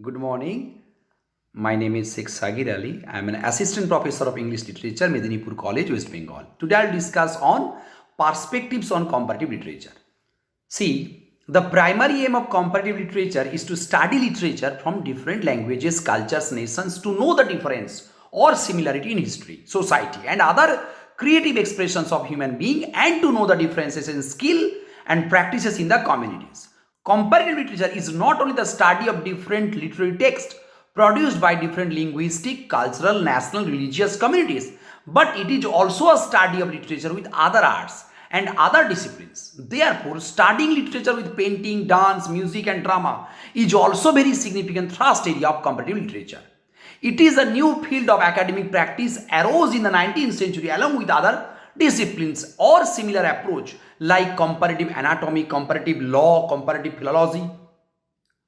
Good morning. My name is Sheikh Sagir Ali. I am an assistant professor of English literature, Medinipur College, West Bengal. Today I'll discuss on perspectives on comparative literature. See, the primary aim of comparative literature is to study literature from different languages, cultures, nations to know the difference or similarity in history, society, and other creative expressions of human being, and to know the differences in skill and practices in the communities. Comparative literature is not only the study of different literary texts produced by different linguistic, cultural, national, religious communities, but it is also a study of literature with other arts and other disciplines. Therefore, studying literature with painting, dance, music, and drama is also very significant thrust area of comparative literature. It is a new field of academic practice arose in the 19th century along with other disciplines or similar approach like comparative anatomy, comparative law, comparative philology.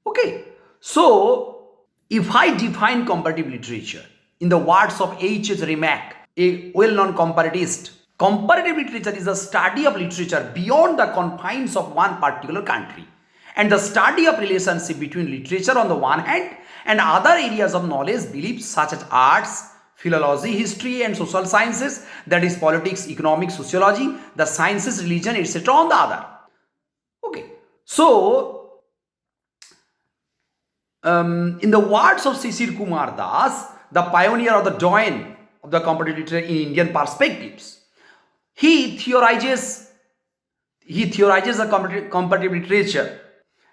Okay, so if I define comparative literature in the words of H.H. Remack, a well-known comparatist, comparative literature is a study of literature beyond the confines of one particular country and the study of relationship between literature on the one hand and other areas of knowledge, beliefs such as arts, philology, history, and social sciences, that is politics, economics, sociology, the sciences, religion, etc. on the other. Okay, so in the words of Sisir Kumar Das, the pioneer of the doyen of the comparative literature in Indian perspectives, he theorizes the comparative literature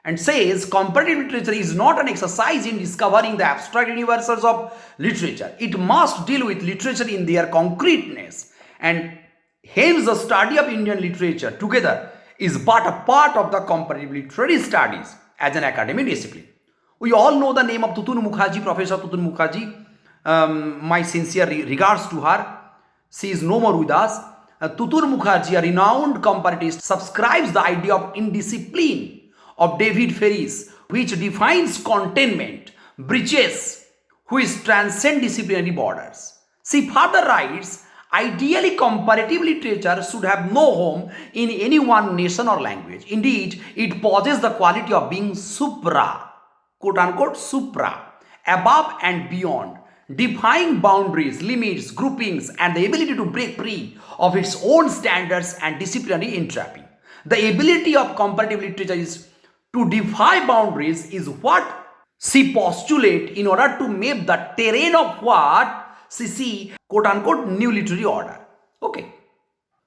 and says comparative literature is not an exercise in discovering the abstract universals of literature. It must deal with literature in their concreteness, and hence the study of Indian literature together is but a part of the comparative literary studies as an academic discipline. We all know the name of Tutun Mukherjee, Professor Tutun Mukherjee. My sincere regards to her. She is no more with us. Tutur Mukherjee, a renowned comparatist, subscribes the idea of indiscipline of David Ferris, which defines containment, breaches, which transcend disciplinary borders. She further writes, ideally comparative literature should have no home in any one nation or language. Indeed, it possesses the quality of being supra, quote unquote supra, above and beyond, defying boundaries, limits, groupings, and the ability to break free of its own standards and disciplinary entrapping. The ability of comparative literature is to defy boundaries is what she postulates in order to map the terrain of what she see quote unquote new literary order. Okay.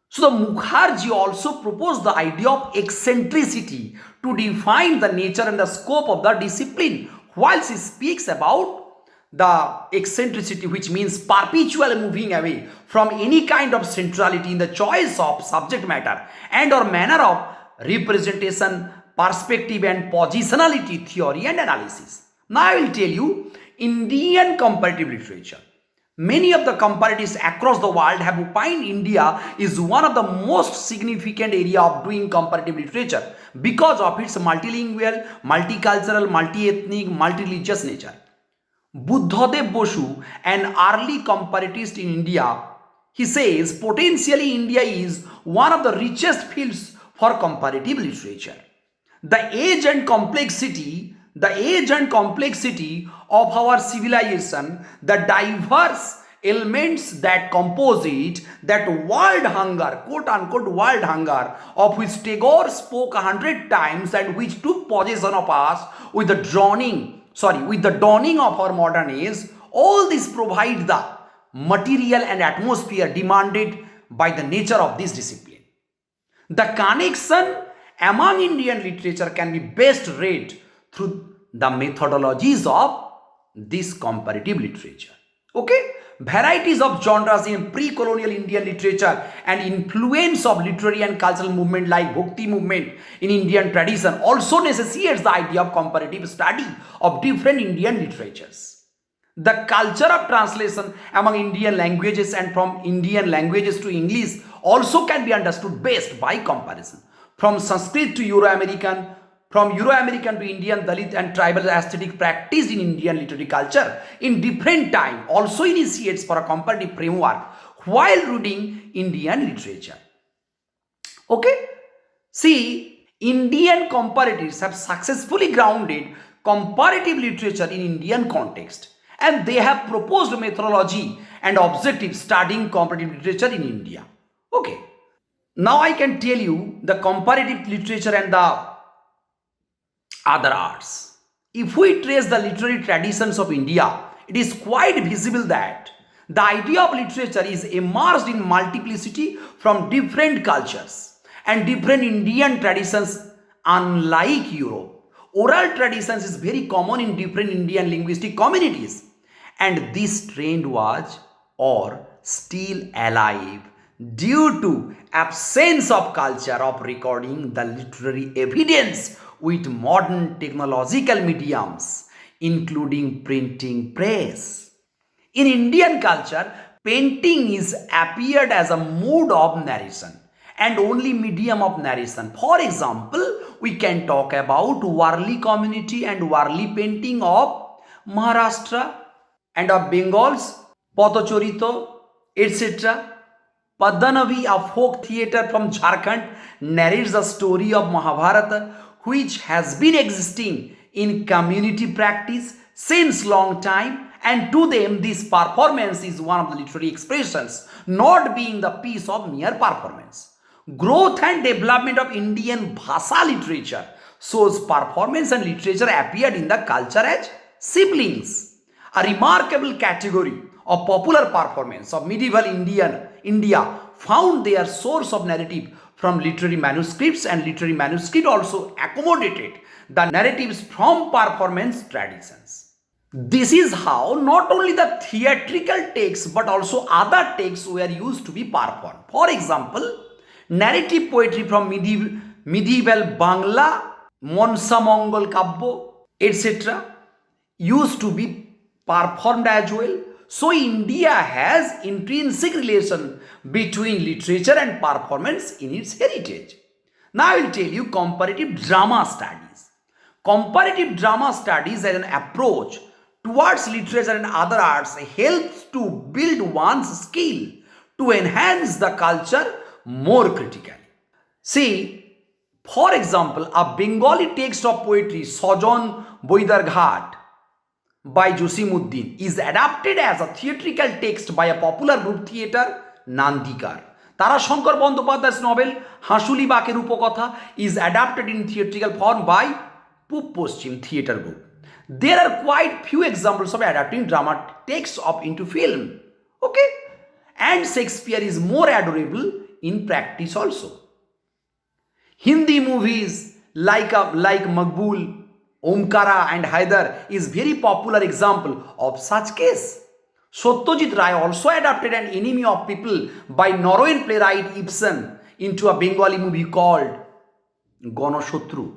So the Mukherjee also proposed the idea of eccentricity to define the nature and the scope of the discipline, while she speaks about the eccentricity, which means perpetually moving away from any kind of centrality in the choice of subject matter and or manner of representation, perspective, and positionality theory and analysis. Now I will tell you Indian comparative literature. Many of the comparatists across the world have opined India is one of the most significant area of doing comparative literature because of its multilingual, multicultural, multi-ethnic, multi-religious nature. Buddhadev Bosu, an early comparatist in India, he says potentially India is one of the richest fields for comparative literature. The age and complexity of our civilization, the diverse elements that compose it, that world hunger, quote unquote world hunger, of which Tagore spoke 100 times and which took possession of us with the dawning of our modern age, all this provide the material and atmosphere demanded by the nature of this discipline. The connection among Indian literature can be best read through the methodologies of this comparative literature. Okay? Varieties of genres in pre-colonial Indian literature and influence of literary and cultural movement like Bhakti movement in Indian tradition also necessitates the idea of comparative study of different Indian literatures. The culture of translation among Indian languages and from Indian languages to English also can be understood best by comparison. From Sanskrit to Euro-American, from Euro-American to Indian, Dalit and tribal aesthetic practiced in Indian literary culture in different time also initiates for a comparative framework while reading Indian literature. Okay? See, Indian comparatives have successfully grounded comparative literature in Indian context, and they have proposed methodology and objectives studying comparative literature in India. Okay, now I can tell you the comparative literature and the other arts. If we trace the literary traditions of India, it is quite visible that the idea of literature is immersed in multiplicity from different cultures and different Indian traditions, unlike Europe. Oral traditions is very common in different Indian linguistic communities, and this trend was or still alive due to absence of culture of recording the literary evidence with modern technological mediums, including printing press. In Indian culture, painting is appeared as a mode of narration and only medium of narration. For example, we can talk about Warli community and Warli painting of Maharashtra and of Bengal's Potochorito, etc. Padanavi, a folk theatre from Jharkhand, narrates the story of Mahabharata, which has been existing in community practice since long time, and to them this performance is one of the literary expressions, not being the piece of mere performance. Growth and development of Indian Bhasa literature shows performance and literature appeared in the culture as siblings. A remarkable category of popular performance of medieval India found their source of narrative from literary manuscripts, and literary manuscript also accommodated the narratives from performance traditions. This is how not only the theatrical texts but also other texts were used to be performed. For example, narrative poetry from medieval Bangla, Monsa Mongol Kabbo, etc. used to be performed as well. So India has intrinsic relation between literature and performance in its heritage. Now I will tell you comparative drama studies. Comparative drama studies as an approach towards literature and other arts helps to build one's skill to enhance the culture more critically. See, for example, a Bengali text of poetry, Sojon Boidarghat, by Josimuddin is adapted as a theatrical text by a popular group theatre, Nandikar. Tarashankar Bandyopadhyay's novel Hashuli Baker Upakatha is adapted in theatrical form by Pub Poschim Theatre Group. There are quite few examples of adapting drama texts into film. Okay? And Shakespeare is more adorable in practice also. Hindi movies like Maqbool, Omkara and Haidar is very popular example of such case. Satyajit Ray also adapted An Enemy of People by Norwegian playwright Ibsen into a Bengali movie called Ganashotru.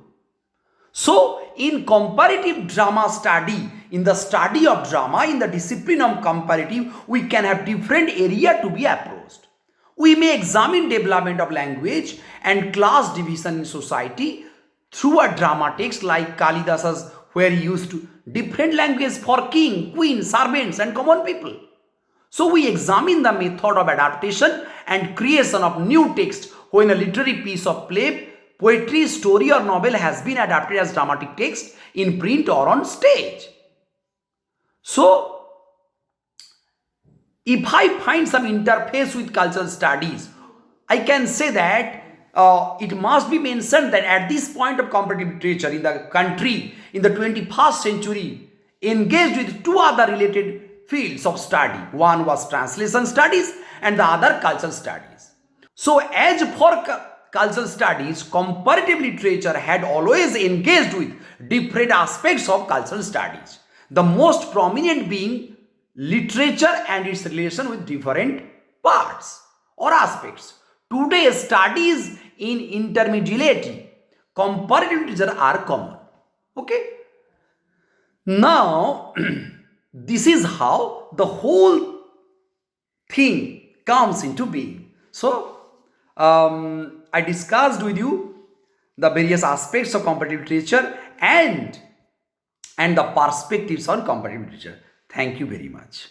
So, in comparative drama study, in the study of drama, in the discipline of comparative, we can have different area to be approached. We may examine development of language and class division in society through a drama text like Kalidasa's, where he used different language for king, queen, servants and common people. So we examine the method of adaptation and creation of new text when a literary piece of play, poetry, story or novel has been adapted as dramatic text in print or on stage. So, if I find some interface with cultural studies, I can say that it must be mentioned that at this point of comparative literature in the country in the 21st century engaged with two other related fields of study. One was translation studies and the other cultural studies. So as for cultural studies, comparative literature had always engaged with different aspects of cultural studies, the most prominent being literature and its relation with different parts or aspects. Today, studies in intermediality, comparative literature are common. Okay? Now, this is how the whole thing comes into being. So, I discussed with you the various aspects of comparative literature and the perspectives on comparative literature. Thank you very much.